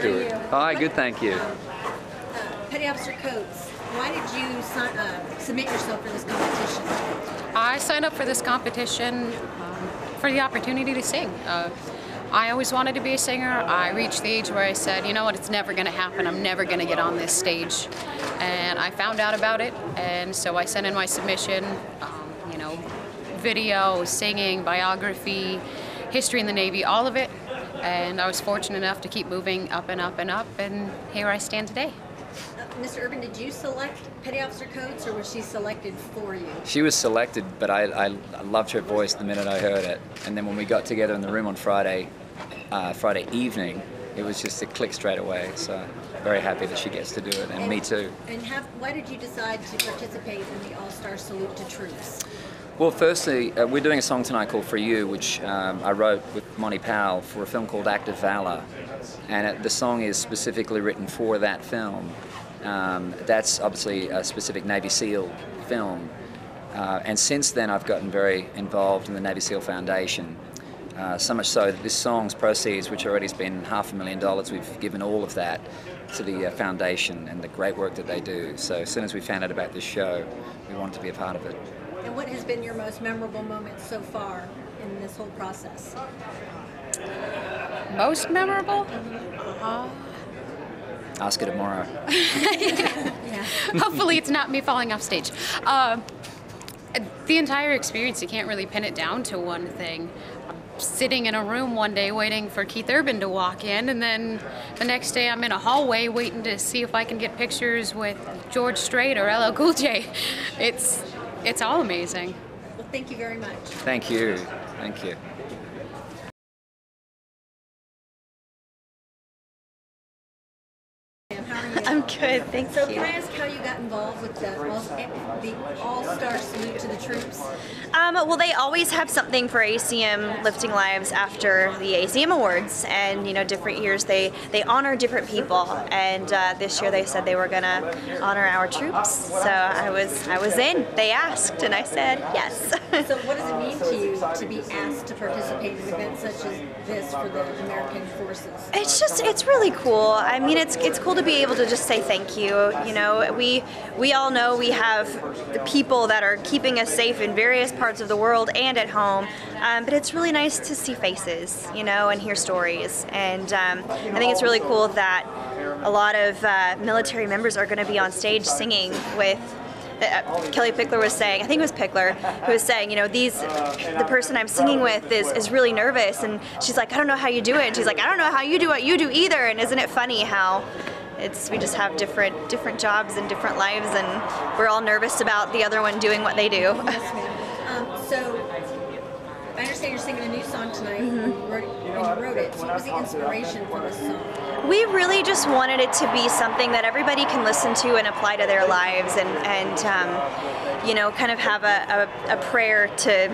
Stewart. Hi, good, thank you. Petty Officer Coates, why did you submit yourself for this competition? I signed up for this competition for the opportunity to sing. I always wanted to be a singer. I reached the age where I said, you know what, it's never going to happen. I'm never going to get on this stage. And I found out about it, and so I sent in my submission, you know, video, singing, biography, history in the Navy, all of it. And I was fortunate enough to keep moving up and up and up, and here I stand today. Mr. Urban, did you select Petty Officer Coates, or was she selected for you? She was selected, but I loved her voice the minute I heard it. And then when we got together in the room on Friday evening, it was just a click straight away. So very happy that she gets to do it, and me too. And why did you decide to participate in the All-Star Salute to Troops? Well, firstly, we're doing a song tonight called For You, which I wrote with Monty Powell for a film called Act of Valor. And the song is specifically written for that film. That's obviously a specific Navy SEAL film. And since then, I've gotten very involved in the Navy SEAL Foundation. So much so that this song's proceeds, which already has been $500,000, we've given all of that to the foundation and the great work that they do. So as soon as we found out about this show, we wanted to be a part of it. And what has been your most memorable moment so far in this whole process? Most memorable? Ask her tomorrow. Yeah. Hopefully it's not me falling off stage. The entire experience, you can't really pin it down to one thing. I'm sitting in a room one day waiting for Keith Urban to walk in, and then the next day I'm in a hallway waiting to see if I can get pictures with George Strait or LL Cool J. It's all amazing. Well, thank you very much. Thank you. Thank you. I'm good, thank you. So can I ask how you got involved with the All-Star Salute to the Troops? Well, they always have something for ACM Lifting Lives after the ACM Awards, and you know, different years they honor different people, and this year they said they were gonna honor our troops. So I was in. They asked, and I said yes. So what does it mean to you to be asked to participate in events such as this for the American forces? It's really cool. I mean, it's cool to be able to just say thank you. You know, we all know we have the people that are keeping us safe in various parts of the world and at home, but it's really nice to see faces, you know, and hear stories. And I think it's really cool that a lot of military members are going to be on stage singing with. Kellie Pickler was saying, I think it was Pickler, who was saying, you know, the person I'm singing with is really nervous, and she's like, I don't know how you do it. And she's like, I don't know how you do what you do either. And isn't it funny how we just have different jobs and different lives, and we're all nervous about the other one doing what they do. Yes, ma'am. So I understand you're singing a new song tonight, and you wrote it. So what was the inspiration for this song? We really just wanted it to be something that everybody can listen to and apply to their lives, and you know, kind of have a prayer to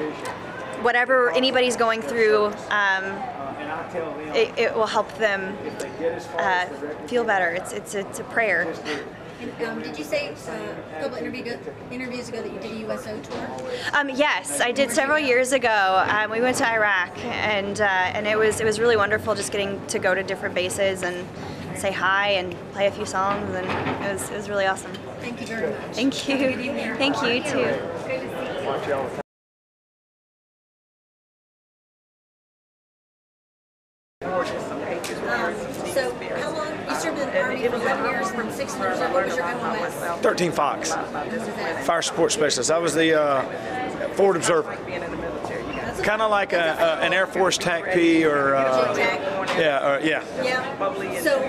whatever anybody's going through. It will help them feel better. It's a prayer. And, did you say a couple interviews ago that you did a USO tour? Yes, I did several years ago. We went to Iraq, and it was really wonderful just getting to go to different bases and say hi and play a few songs, and it was really awesome. Thank you very much. Thank you. Thank you too. So how long, you served in the Army for 11 years and 6 years, what was your MOS? 13 Fox, What was that? Fire Support Specialist. I was the forward observer. Kind of like an Air Force TAC P or, yeah. Yeah. So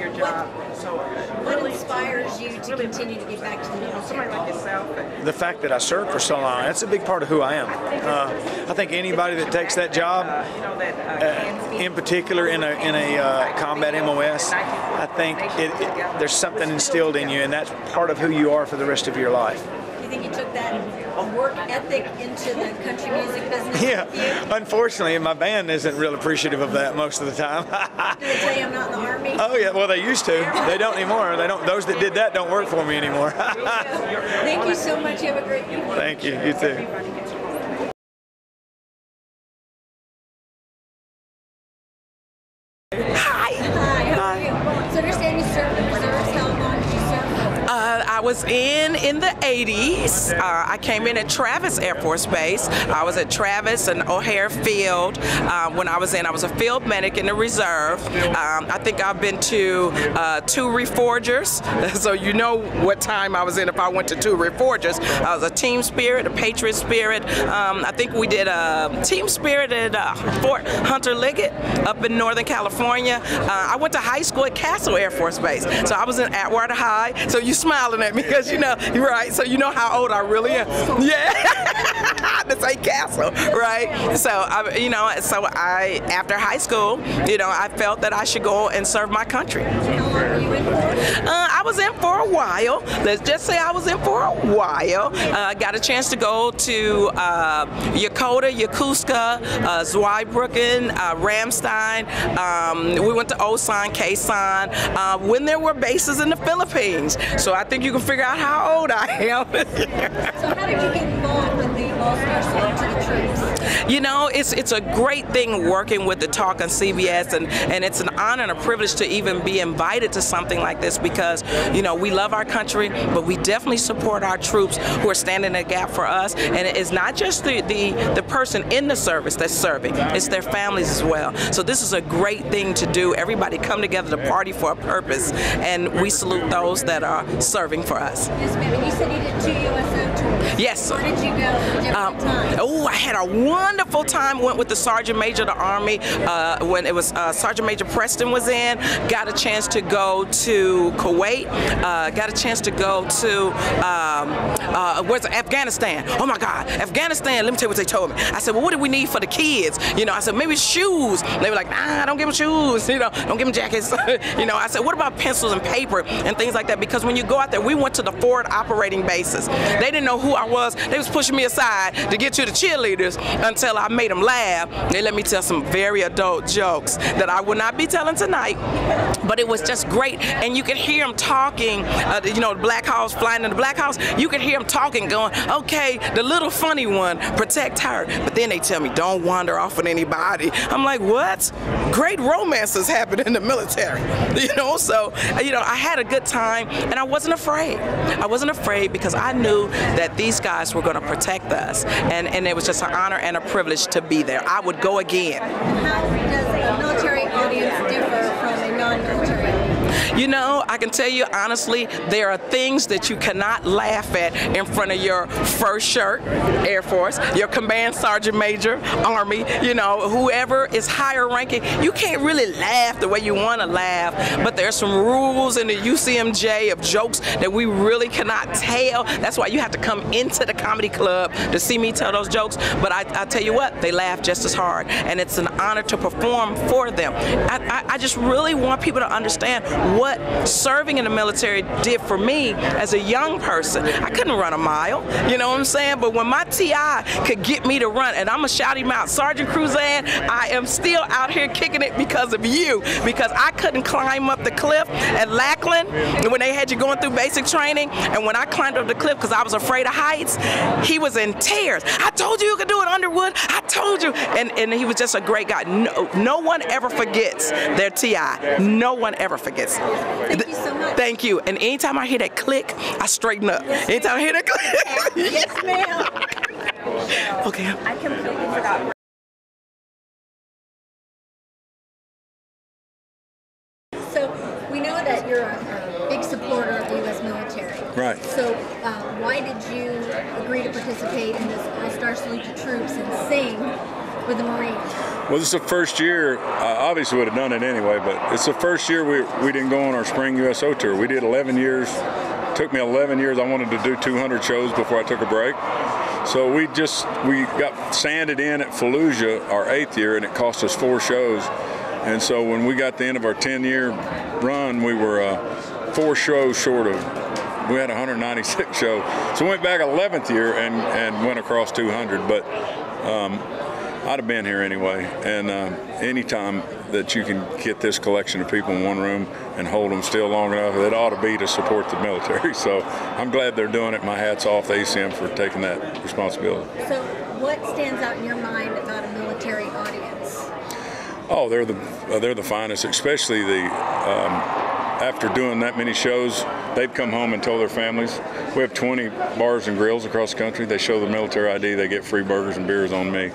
what inspires you to continue to get back to the military? The fact that I served for so long, that's a big part of who I am. I think anybody that takes that job, in particular in a combat MOS, I think there's something instilled in you, and that's part of who you are for the rest of your life. Do you think you took that work ethic into the country music business? Yeah, unfortunately, my band isn't real appreciative of that most of the time. Do they tell you I'm not in the Army? Oh yeah, well they used to. They don't anymore. They don't. Those that did that don't work for me anymore. Thank you so much. You have a great evening. Thank you. You too. Hi, how are you? So there's was in the 80s. I came in at Travis Air Force Base. I was at Travis and O'Hare Field. When I was a field medic in the reserve. I think I've been to 2 reforgers, so you know what time I was in if I went to 2 reforgers. I was a Team Spirit, a Patriot Spirit. I think we did a Team Spirit at Fort Hunter Liggett up in Northern California. I went to high school at Castle Air Force Base, so I was in Atwater High. So you smiling at me because you know, right? So you know how old I really am. Yeah, to say Castle, right? So after high school, you know, I felt that I should go and serve my country. How long were you in for? I was in for a while. Let's just say I was in for a while. Got a chance to go to Yokota, Yokosuka, Zweibrücken, Ramstein. We went to Osan, Quezon, when there were bases in the Philippines. So I think you can figure out how old I am. So how did you get involved with the All-Star Salute to the troops? You know, it's a great thing working with the Talk on CBS, and it's an honor and a privilege to even be invited to something like this because, you know, we love our country, but we definitely support our troops who are standing in the gap for us. And it's not just the person in the service that's serving, it's their families as well. So this is a great thing to do. Everybody come together to party for a purpose, and we salute those that are serving for us. Yes, ma'am. And you said you did 2 USO tours. Yes. Where did you go? Different times? Oh, I had a wonderful time. Went with the Sergeant Major of the Army when it was Sergeant Major Preston was in. Got a chance to go to Kuwait. Got a chance to go to where's Afghanistan? Oh my God, Afghanistan. Let me tell you what they told me. I said, well, what do we need for the kids? You know, I said maybe shoes. They were like, nah, don't give them shoes. You know, don't give them jackets. You know, I said, what about pencils and paper and things like that? Because when you go out there, we went to the forward operating bases. They didn't know who I was. They was pushing me aside to get to the cheerleaders until I made them laugh. They let me tell some very adult jokes that I will not be telling tonight, but it was just great. And you could hear them talking, you know, the Black House, flying in the Black House, you could hear them talking, going, okay, the little funny one, protect her. But then they tell me, don't wander off with anybody. I'm like, what? Great romances happen in the military, you know? So, you know, I had a good time, and I wasn't afraid. I wasn't afraid because I knew that these guys were going to protect us, and it was just an honor and a privilege to be there. I would go again. How does a military audience differ from a non-military audience? You know, I can tell you honestly, there are things that you cannot laugh at in front of your first shirt, Air Force, your command sergeant major, Army, you know, whoever is higher ranking. You can't really laugh the way you want to laugh, but there's some rules in the UCMJ of jokes that we really cannot tell. That's why you have to come into the comedy club to see me tell those jokes. But I tell you what, they laugh just as hard, and it's an honor to perform for them. I just really want people to understand what serving in the military did for me as a young person. I couldn't run a mile, you know what I'm saying? But when my TI could get me to run, and I'm gonna shout him out, Sergeant Cruzan, I am still out here kicking it because of you, because I couldn't climb up the cliff at Lackland when they had you going through basic training, and when I climbed up the cliff because I was afraid of heights, he was in tears. I told you could do it, Underwood. I told you. And he was just a great guy. No one ever forgets their TI. No one ever forgets. Thank you so much. Thank you. And anytime I hear that click, I straighten up. Anytime I hear that click. Yes, ma'am. Okay. I completely forgot. So we know that you're a big supporter of the U.S. military. Right. So why did you agree to participate in this All-Star Salute to Troops and sing with the Marines? Well, this is the first year. I obviously would have done it anyway, but it's the first year we didn't go on our spring USO tour. We did 11 years. It took me 11 years. I wanted to do 200 shows before I took a break. So we got sanded in at Fallujah our 8th year, and it cost us 4 shows. And so when we got to the end of our 10-year run, we were 4 shows short of. We had 196 shows. So we went back 11th year and went across 200. But I'd have been here anyway. And anytime that you can get this collection of people in one room and hold them still long enough, it ought to be to support the military. So I'm glad they're doing it. My hat's off to ACM for taking that responsibility. So what stands out in your mind about a military audience? Oh, they're the finest, especially the after doing that many shows, they've come home and told their families. We have 20 bars and grills across the country. They show the military ID, they get free burgers and beers on me.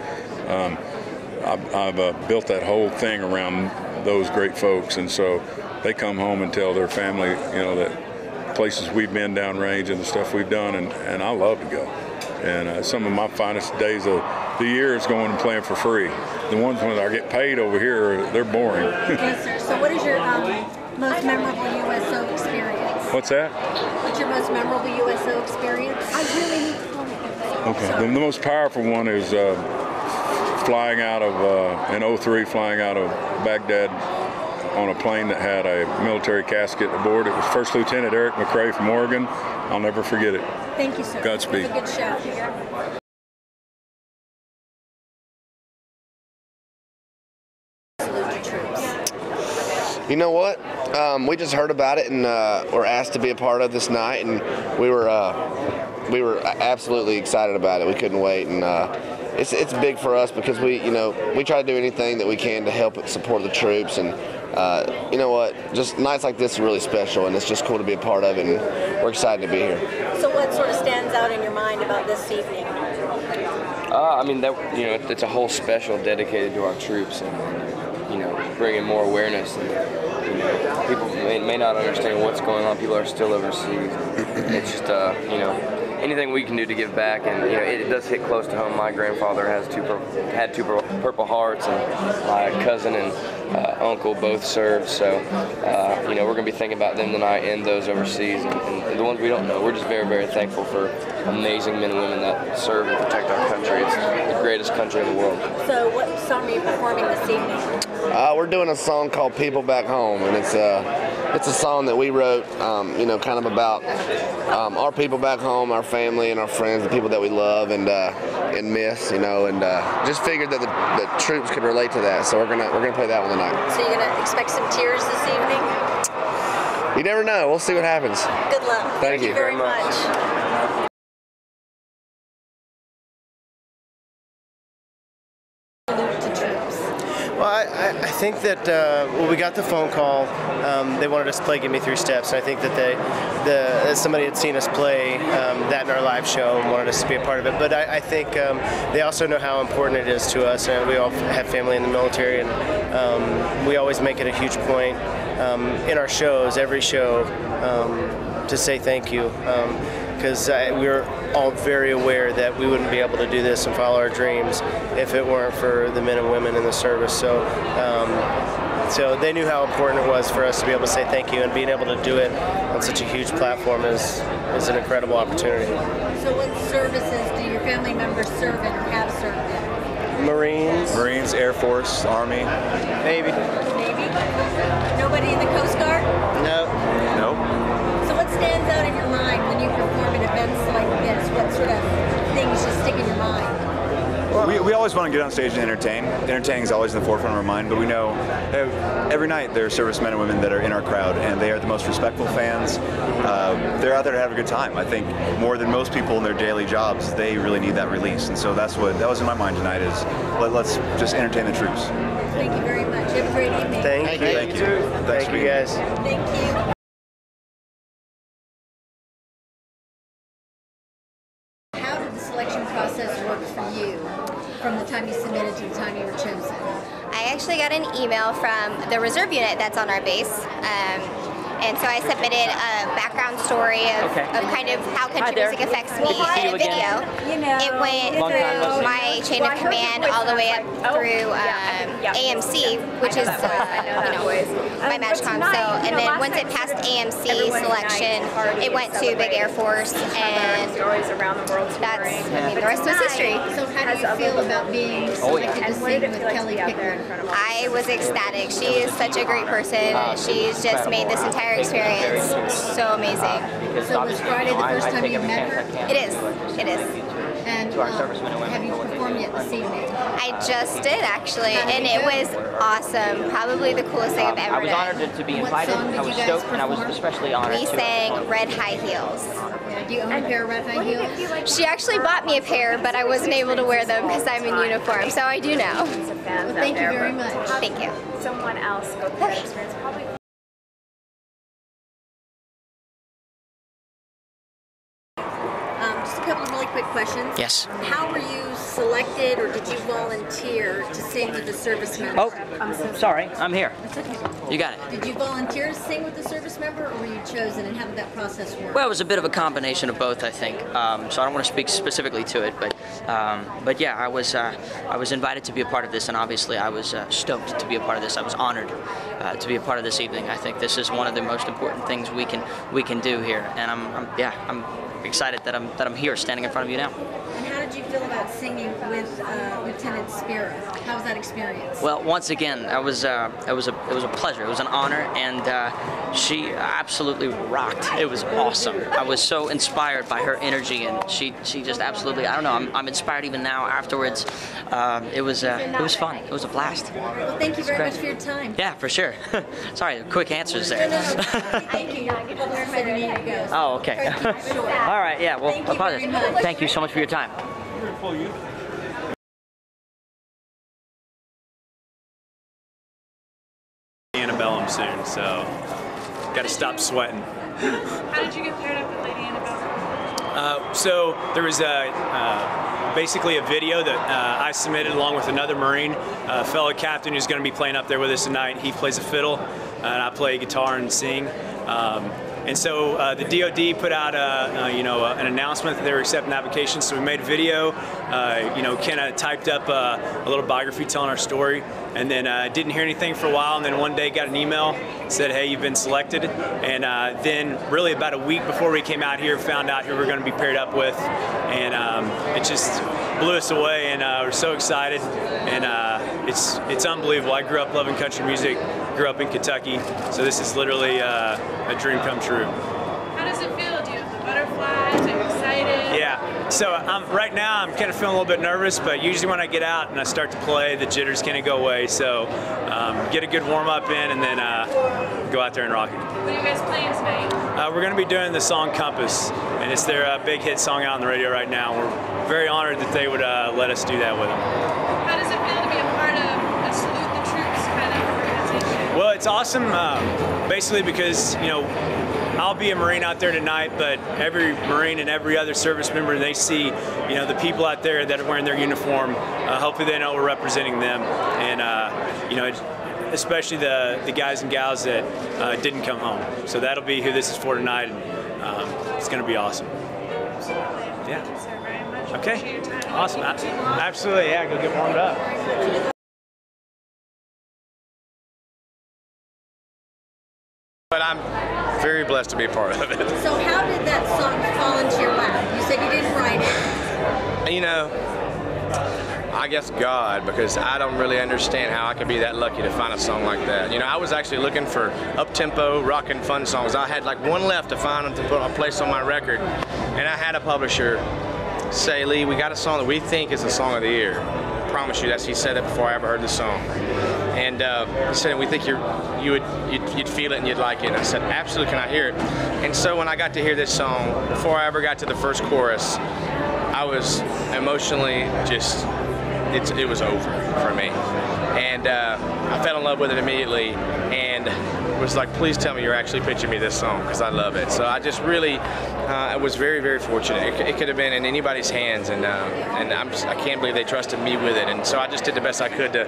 I've built that whole thing around those great folks, and so they come home and tell their family, you know, that places we've been downrange and the stuff we've done, and I love to go. And some of my finest days of the year is going and playing for free. The ones when I get paid over here, they're boring. Yes, sir. So what is your most memorable USO experience? What's that? What's your most memorable USO experience? I really need to. Okay. The most powerful one is flying out of, in '03, flying out of Baghdad on a plane that had a military casket aboard. It was First Lieutenant Eric McRae from Oregon. I'll never forget it. Thank you, sir. Godspeed. Have a good show. Salute your troops. You know what? We just heard about it and were asked to be a part of this night, and we were absolutely excited about it. We couldn't wait, and it's big for us because we try to do anything that we can to help support the troops, and you know what? Just nights like this are really special, and it's just cool to be a part of it, and we're excited to be here. So what sort of stands out in your mind about this evening? I mean, it's a whole special dedicated to our troops, and bringing more awareness. And people may not understand what's going on. People are still overseas. It's just anything we can do to give back, and it does hit close to home. My grandfather had two Purple Hearts, and my cousin and uncle both served. So we're going to be thinking about them tonight and those overseas, and the ones we don't know. We're just very, very thankful for amazing men and women that serve and protect our country. It's the greatest country in the world. So what song are you performing this evening? We're doing a song called "People Back Home," and it's a song that we wrote, kind of about our people back home, our family and our friends, the people that we love and miss, and just figured that the troops could relate to that. So we're gonna play that one tonight. So you're gonna expect some tears this evening? You never know. We'll see what happens. Good luck. Thank you very much. Well, I think that when we got the phone call, they wanted us to play "Give Me Three Steps." And I think that somebody had seen us play that in our live show and wanted us to be a part of it. But I think they also know how important it is to us. And we all have family in the military, and we always make it a huge point in our shows, every show, to say thank you. Because we're all very aware that we wouldn't be able to do this and follow our dreams if it weren't for the men and women in the service. So, so they knew how important it was for us to be able to say thank you, and being able to do it on such a huge platform is an incredible opportunity. So what services do your family members serve in or have served in? Marines, Air Force, Army. Navy. Nobody in the Coast Guard? No. So what stands out in your mind when you perform at events like this? What sort of things just stick in your mind? We always want to get on stage and entertain. Entertaining is always in the forefront of our mind, but we know every night there are servicemen and women that are in our crowd, and they are the most respectful fans. They're out there to have a good time. I think more than most people in their daily jobs, they really need that release, and so that was in my mind tonight, is let's just entertain the troops. Thank you very much. You have a great evening. Thank you. Thank you, guys. Thank you. How did the selection process work for you from the time you submitted to the time you were chosen? I actually got an email from the reserve unit that's on our base. And so I submitted a background story of kind of how country music affects me in a video. It went through my chain of command all the way up through AMC, which is my MatchCom. So, and then once it passed AMC selection, it went to Big Air Force, and that's, the rest was history. So how do you feel about being selected to sing with Kellie Pickler? I was ecstatic. She is such a great person. She's just made this entire experience so amazing. So was Friday the first time you met her? It is. And have you performed yet this evening? I just did, actually, and it was awesome. Probably the coolest thing I've ever done. I was honored to be invited. I was stoked, and I was especially honored. We sang Red High Heels. Do you own a pair of red high heels? She actually bought me a pair, but I wasn't able to wear them because I'm in uniform, so I do now. Well, thank you very much. Thank you. Someone else go through that experience. Probably just a couple of really quick questions. Yes. How were you selected, or did you volunteer to sing with the service member? Oh, I'm so sorry. I'm here. It's okay. You got it. Did you volunteer to sing with the service member, or were you chosen, and how did that process work? Well, it was a bit of a combination of both, I think. So I don't want to speak specifically to it, but yeah, I was invited to be a part of this, and obviously I was stoked to be a part of this. I was honored to be a part of this evening. I think this is one of the most important things we can do here, and I'm excited that I'm here, standing in front of you now. And how did you feel about singing with Lieutenant Spira? How was that experience? Well, once again, it was a pleasure. It was an honor, and she absolutely rocked. It was awesome. I was so inspired by her energy, and she just absolutely, I don't know, I'm inspired even now afterwards. It was fun. It was a blast. Well, thank you very much for your time. Yeah, for sure. Sorry, quick answers there. No. Thank you. Where you need to go. Oh, okay. All right, yeah, well, Thank you very much. Thank you so much for your time. Antebellum soon, so got to stop sweating. How did you get paired up with Lady Antebellum? So there was basically a video that I submitted along with another Marine, a fellow captain who's going to be playing up there with us tonight. He plays a fiddle, and I play guitar and sing. And so the DoD put out an announcement that they were accepting applications. So we made a video, kind of typed up a little biography telling our story, and then didn't hear anything for a while. And then one day got an email, said, "Hey, you've been selected." And then really about a week before we came out here, found out who we're going to be paired up with, and it just blew us away. And we're so excited, and it's unbelievable. I grew up loving country music, grew up in Kentucky, so this is literally a dream come true. How does it feel? Do you have the butterflies? Are you excited? Yeah, so right now I'm kind of feeling a little bit nervous, but usually when I get out and I start to play, the jitters kind of go away. So get a good warm-up in, and then go out there and rock it. What are you guys playing tonight? We're going to be doing the song Compass, and it's their big hit song out on the radio right now. We're very honored that they would let us do that with them. How does it feel to be a part of a Salute the Troops kind of organization? Well, it's awesome, basically because, I'll be a Marine out there tonight, but every Marine and every other service member, they see, the people out there that are wearing their uniform. Hopefully they know we're representing them, and, especially the guys and gals that didn't come home. So that'll be who this is for tonight, and it's going to be awesome. Yeah. Thank you so very much. Okay. Appreciate your time. Awesome. Absolutely. Yeah, go get warmed up. But I'm very blessed to be a part of it. So how did that song fall into your lap? You said you didn't write it. I guess God, because I don't really understand how I could be that lucky to find a song like that. I was actually looking for up-tempo, rock and fun songs. I had like one left to find to put a place on my record, and I had a publisher say, "Lee, we got a song that we think is the song of the year." I promise you, he said that before I ever heard the song. And he said, "We think you'd feel it and you'd like it." And I said, "Absolutely, can I hear it?" And so when I got to hear this song, before I ever got to the first chorus, I was emotionally just, it was over for me. And I fell in love with it immediately, and was like, "Please tell me you're actually pitching me this song, because I love it." So I just really, I was very, very fortunate. It could have been in anybody's hands, and I can't believe they trusted me with it. And so I just did the best I could to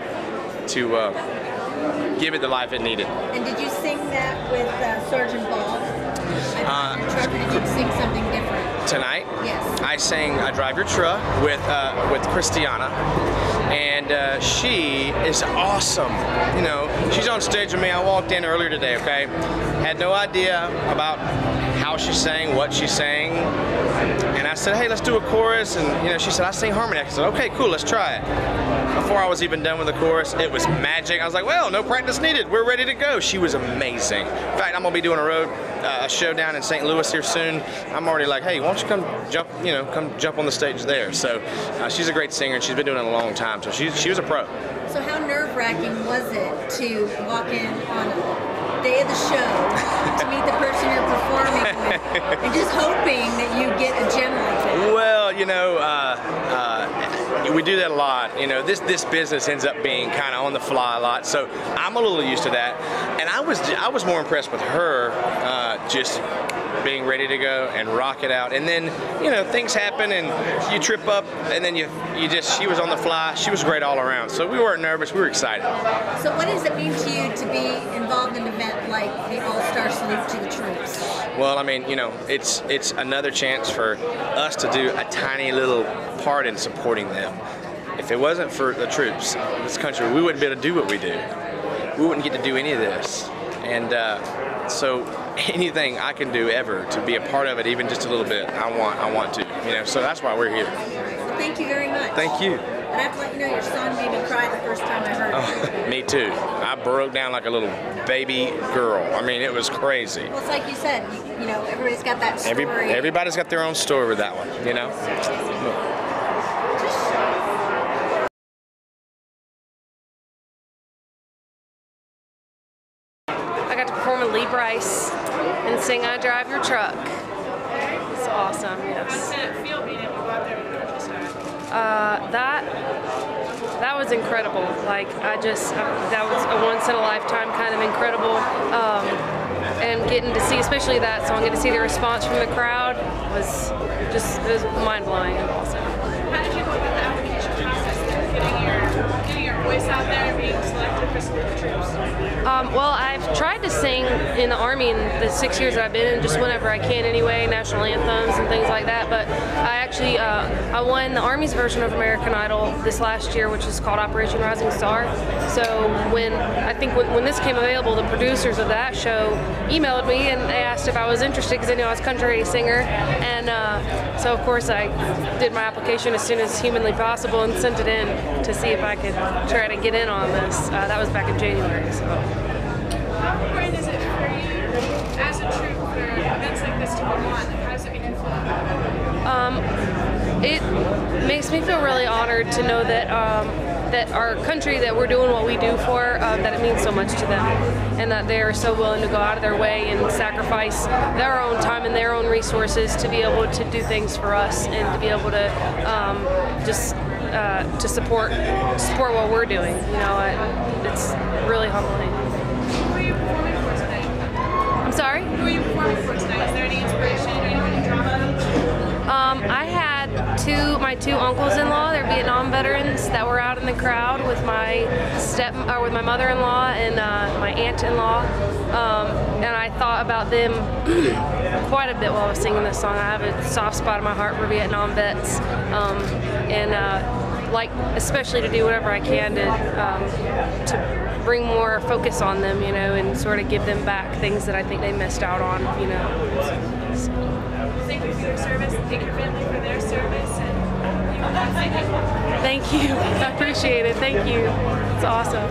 give it the life it needed. And did you sing that with Sergeant Ball? Or did you sing something different? Tonight? Yes. I sang "I Drive Your Truck" with Christina, and she is awesome. She's on stage with me. I walked in earlier today, okay? Had no idea about how she sang, what she sang, and I said, "Hey, let's do a chorus," and she said, "I sing harmony." I said, "Okay, cool, let's try it." Before I was even done with the chorus, it was magic. I was like, "Well, no practice needed. We're ready to go." She was amazing. In fact, I'm gonna be doing a show down in St. Louis here soon. I'm already like, "Hey, why don't you come jump on the stage there?" So she's a great singer, and she's been doing it a long time. So she was a pro. So how nerve-wracking was it to walk in on the day of the show to meet the person you're performing with, and just hoping that you get a gem like that? Well, do that a lot. You know, this business ends up being kind of on the fly a lot, so I'm a little used to that. And I was more impressed with her just being ready to go and rock it out. And then, you know, things happen and you trip up, and then she was on the fly. She was great all around. So we weren't nervous, we were excited. So what does it mean to you to be involved in an event like the All-Star Salute to the troops? Well, I mean, you know, it's another chance for us to do a tiny little part in supporting them. If it wasn't for the troops in this country, we wouldn't be able to do what we do. We wouldn't get to do any of this. And so anything I can do ever to be a part of it, even just a little bit, I want to. You know, so that's why we're here. Well, thank you very much. Thank you. And I have to let you know your song made me cry the first time I heard it. Oh, me too. I broke down like a little baby girl. I mean, it was crazy. Well, it's like you said, you know, everybody's got that story. Everybody's got their own story with that one, you know? I got to perform with Lee Brice and sing I Drive Your Truck. It's awesome, yes. How did it feel being able to go out there with the country star? That was incredible. Like, that was a once-in-a-lifetime kind of incredible. And getting to see, especially that song, getting to see the response from the crowd was mind-blowing and awesome. How did you go about the application process there, getting your voice out there and being selected for Salute the Troops? Well, I've tried to sing in the Army in the 6 years that I've been in, just whenever I can anyway, national anthems and things like that, but I actually, I won the Army's version of American Idol this last year, which is called Operation Rising Star. So when this came available, the producers of that show emailed me and they asked if I was interested because they knew I was a country singer, and so of course I did my application as soon as humanly possible and sent it in to see if I could try to get in on this. That was back in January. So. How important is it for you as a troop for events like this to go on? How does it make you feel? It makes me feel really honored to know that that our country, that we're doing what we do for, that it means so much to them, and that they are so willing to go out of their way and sacrifice their own time and their own resources to be able to do things for us and to be able to to support what we're doing. You know, it's really humbling. Who are you performing for tonight? I'm sorry? Who are you performing for tonight? Is there any inspiration or any drama? I had my two uncles-in-law. They're Vietnam veterans that were out in the crowd with my with my mother-in-law and my aunt-in-law, and I thought about them quite a bit while I was singing this song. I have a soft spot in my heart for Vietnam vets, and like especially to do whatever I can to bring more focus on them, you know, and sort of give them back things that I think they missed out on, you know. So. Thank you for your service. Thank your family for their service. And thank you. I appreciate it. Thank you. It's awesome.